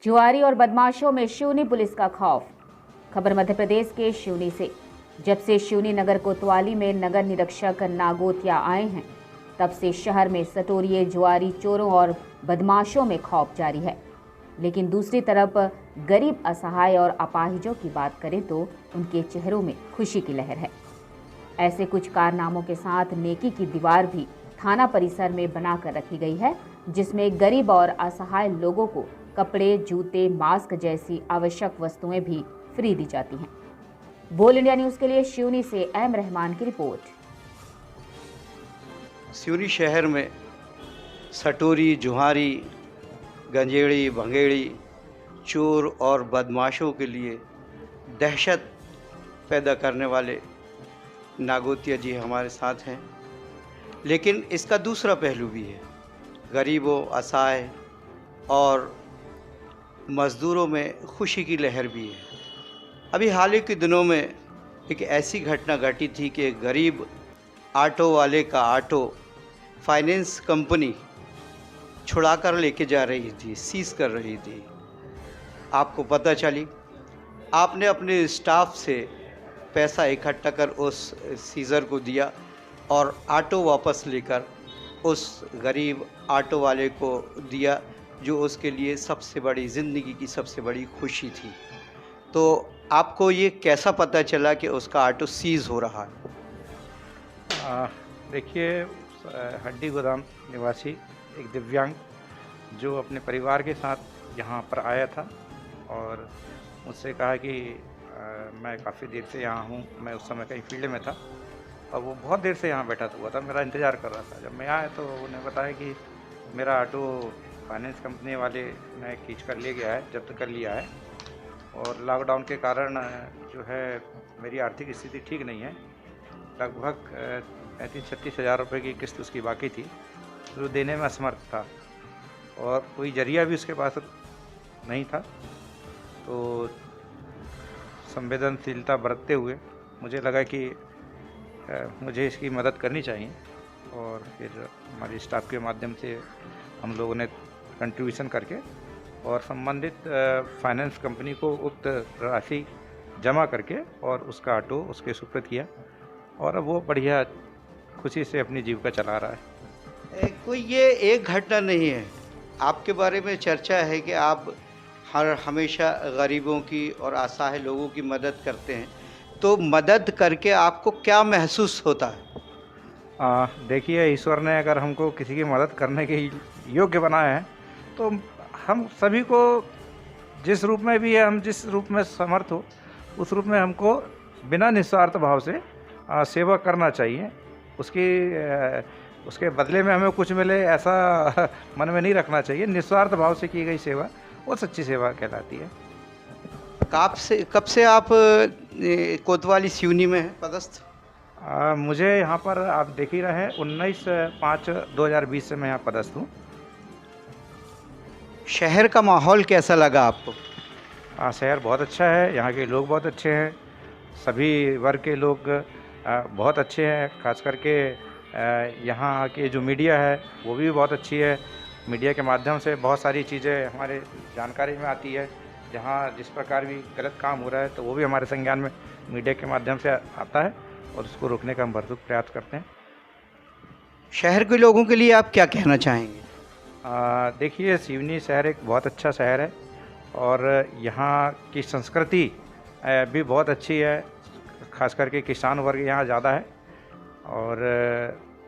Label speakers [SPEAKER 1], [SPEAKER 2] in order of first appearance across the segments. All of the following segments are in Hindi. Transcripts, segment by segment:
[SPEAKER 1] जुआरी और बदमाशों में सिवनी पुलिस का खौफ। खबर मध्य प्रदेश के सिवनी से। जब से सिवनी नगर कोतवाली में नगर निरीक्षक नागोतिया आए हैं, तब से शहर में सटोरिये, जुआरी, चोरों और बदमाशों में खौफ जारी है। लेकिन दूसरी तरफ गरीब, असहाय और अपाहिजों की बात करें तो उनके चेहरों में खुशी की लहर है। ऐसे कुछ कारनामों के साथ नेकी की दीवार भी थाना परिसर में बनाकर रखी गई है, जिसमें गरीब और असहाय लोगों को कपड़े, जूते, मास्क जैसी आवश्यक वस्तुएं भी फ्री दी जाती हैं। बोल इंडिया न्यूज के लिए सिवनी से एम रहमान की रिपोर्ट।
[SPEAKER 2] सिवनी शहर में सटोरी, जुहारी, गंजेड़ी, भंगेड़ी, चोर और बदमाशों के लिए दहशत पैदा करने वाले नागोतिया जी हमारे साथ हैं। लेकिन इसका दूसरा पहलू भी है। गरीबों, असहाय और मज़दूरों में खुशी की लहर भी है। अभी हाल ही के दिनों में एक ऐसी घटना घटी थी कि एक गरीब ऑटो वाले का ऑटो फाइनेंस कंपनी छुड़ा कर लेके जा रही थी, सीज कर रही थी। आपको पता चली, आपने अपने स्टाफ से पैसा इकट्ठा कर उस सीज़र को दिया और ऑटो वापस लेकर उस गरीब ऑटो वाले को दिया, जो उसके लिए सबसे बड़ी ज़िंदगी की सबसे बड़ी खुशी थी। तो आपको ये कैसा पता चला कि उसका ऑटो सीज़ हो रहा है?
[SPEAKER 3] देखिए, हड्डी गोदाम निवासी एक दिव्यांग जो अपने परिवार के साथ यहाँ पर आया था और मुझसे कहा कि मैं काफ़ी देर से यहाँ हूँ। मैं उस समय कहीं फील्ड में था और वो बहुत देर से यहाँ बैठा हुआ था, मेरा इंतज़ार कर रहा था। जब मैं आया तो उन्हें बताया कि मेरा ऑटो फाइनेंस कंपनी वाले ने खींच कर ले गया है, जब्त कर लिया है और लॉकडाउन के कारण जो है मेरी आर्थिक स्थिति ठीक नहीं है। लगभग 35-36 हज़ार रुपये की किस्त उसकी बाकी थी, जो देने में असमर्थ था और कोई जरिया भी उसके पास नहीं था। तो संवेदनशीलता बरतते हुए मुझे लगा कि मुझे इसकी मदद करनी चाहिए और फिर हमारी स्टाफ के माध्यम से हम लोगों ने कंट्रीब्यूशन करके और संबंधित फाइनेंस कंपनी को उक्त राशि जमा करके और उसका ऑटो उसके सुपुर्द किया और अब वो बढ़िया खुशी से अपनी जीविका चला रहा है।
[SPEAKER 2] कोई ये एक घटना नहीं है, आपके बारे में चर्चा है कि आप हमेशा गरीबों की और असहाय लोगों की मदद करते हैं। तो मदद करके आपको क्या महसूस होता है?
[SPEAKER 3] देखिए, ईश्वर ने अगर हमको किसी की मदद करने के योग्य बनाया है तो हम सभी को जिस रूप में भी है, हम जिस रूप में समर्थ हो उस रूप में हमको बिना निस्वार्थ भाव से सेवा करना चाहिए। उसके बदले में हमें कुछ मिले ऐसा मन में नहीं रखना चाहिए। निस्वार्थ भाव से की गई सेवा वो सच्ची सेवा कहलाती है।
[SPEAKER 2] कब से आप कोतवाली सिवनी में पदस्थ?
[SPEAKER 3] मुझे यहाँ पर आप देख ही रहे हैं 19/5/2020 से मैं यहाँ पदस्थ हूँ।
[SPEAKER 2] शहर का माहौल कैसा लगा आपको?
[SPEAKER 3] शहर बहुत अच्छा है, यहाँ के लोग बहुत अच्छे हैं, सभी वर्ग के लोग बहुत अच्छे हैं। खास करके यहाँ के जो मीडिया है वो भी बहुत अच्छी है। मीडिया के माध्यम से बहुत सारी चीज़ें हमारे जानकारी में आती है। जहाँ जिस प्रकार भी गलत काम हो रहा है तो वो भी हमारे संज्ञान में मीडिया के माध्यम से आता है और उसको रोकने का हम भरपूर प्रयास करते हैं।
[SPEAKER 2] शहर के लोगों के लिए आप क्या कहना चाहेंगे?
[SPEAKER 3] देखिए, सिवनी शहर एक बहुत अच्छा शहर है और यहाँ की संस्कृति भी बहुत अच्छी है। खास करके किसान वर्ग यहाँ ज़्यादा है और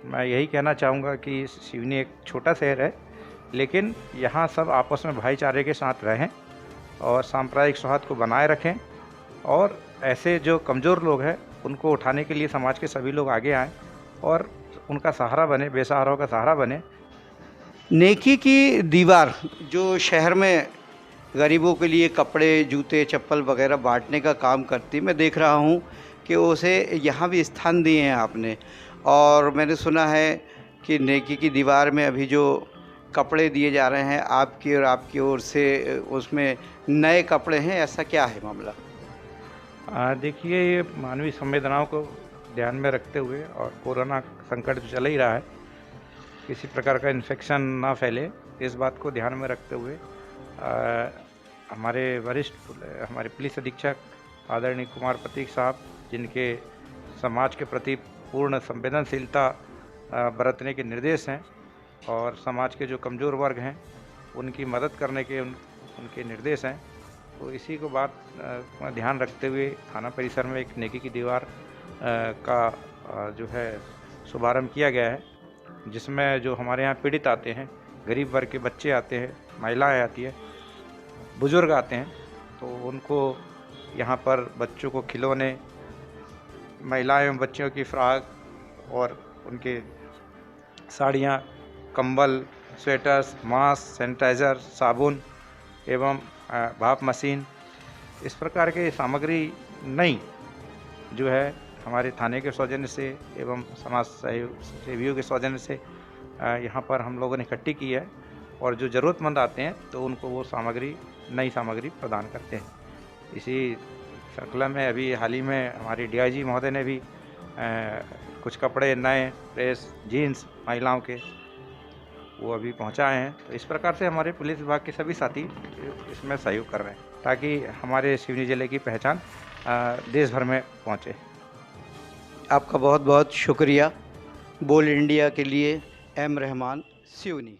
[SPEAKER 3] मैं यही कहना चाहूँगा कि सिवनी एक छोटा शहर है, लेकिन यहाँ सब आपस में भाईचारे के साथ रहें और सांप्रदायिक सौहार्द को बनाए रखें और ऐसे जो कमज़ोर लोग हैं उनको उठाने के लिए समाज के सभी लोग आगे आएँ और उनका सहारा बने, बेसहारों का सहारा बने।
[SPEAKER 2] नेकी की दीवार जो शहर में गरीबों के लिए कपड़े, जूते, चप्पल वगैरह बांटने का काम करती, मैं देख रहा हूँ कि उसे यहाँ भी स्थान दिए हैं आपने। और मैंने सुना है कि नेकी की दीवार में अभी जो कपड़े दिए जा रहे हैं आपकी और आपकी ओर से, उसमें नए कपड़े हैं, ऐसा क्या है मामला?
[SPEAKER 3] देखिए, ये मानवीय संवेदनाओं को ध्यान में रखते हुए और कोरोना संकट चल ही रहा है, किसी प्रकार का इन्फेक्शन ना फैले, इस बात को ध्यान में रखते हुए हमारे वरिष्ठ हमारे पुलिस अधीक्षक आदरणीय कुमार प्रतीक साहब, जिनके समाज के प्रति पूर्ण संवेदनशीलता बरतने के निर्देश हैं और समाज के जो कमज़ोर वर्ग हैं उनकी मदद करने के उनके निर्देश हैं। तो इसी को बात ध्यान रखते हुए थाना परिसर में एक नेकी की दीवार का जो है शुभारंभ किया गया है, जिसमें जो हमारे यहाँ पीड़ित आते हैं, गरीब वर्ग के बच्चे आते हैं, महिलाएं आती है, बुजुर्ग आते हैं, तो उनको यहाँ पर बच्चों को खिलौने, महिलाएं एवं बच्चियों की फ्रॉक और उनके साड़ियाँ, कंबल, स्वेटर्स, मास्क, सैनिटाइज़र, साबुन एवं भाप मशीन, इस प्रकार के सामग्री नई जो है हमारे थाने के सौजन्य से एवं समाज सेवियों के सौजन्य से यहाँ पर हम लोगों ने इकट्ठी की है और जो ज़रूरतमंद आते हैं तो उनको वो सामग्री, नई सामग्री प्रदान करते हैं। इसी श्रृंखला में अभी हाल ही में हमारी डीआईजी महोदय ने भी कुछ कपड़े नए, प्रेस, जीन्स महिलाओं के वो अभी पहुंचाए हैं। तो इस प्रकार से हमारे पुलिस विभाग के सभी साथी इसमें सहयोग कर रहे हैं ताकि हमारे सिवनी जिले की पहचान देश भर में पहुंचे।
[SPEAKER 2] आपका बहुत बहुत शुक्रिया। बोल इंडिया के लिए एम रहमान, सिवनी।